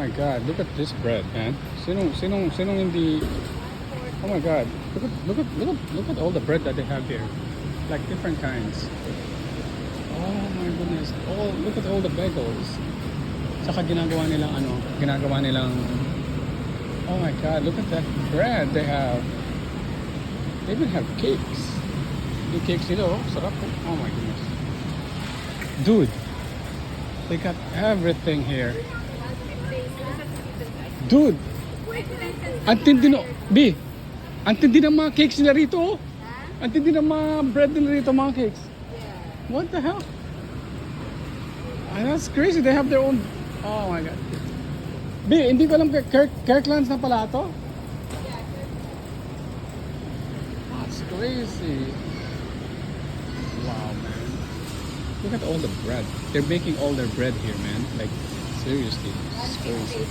my God, look at this bread, man. Sinong hindi. Oh my God, look at all the bread that they have here, like different kinds. Oh my goodness, look at all the bagels. Saka ginagawa nilang. Oh my God, look at that bread they have. They even have cakes. Yung cakes nila, oh, sarap. Oh my goodness. Dude, they got everything here. Dude, ang tindi no, B, ang tindi ng mga cakes nila rito, oh. Ang tindi ng mga bread nila rito, mga cakes. What the hell? Ah, that's crazy, they have their own. Oh my God. B, hindi ko alam, Kirkland's na pala ito? That's crazy. Wow, man. Look at all the bread. They're making all their bread here, man. Like, seriously, it's crazy.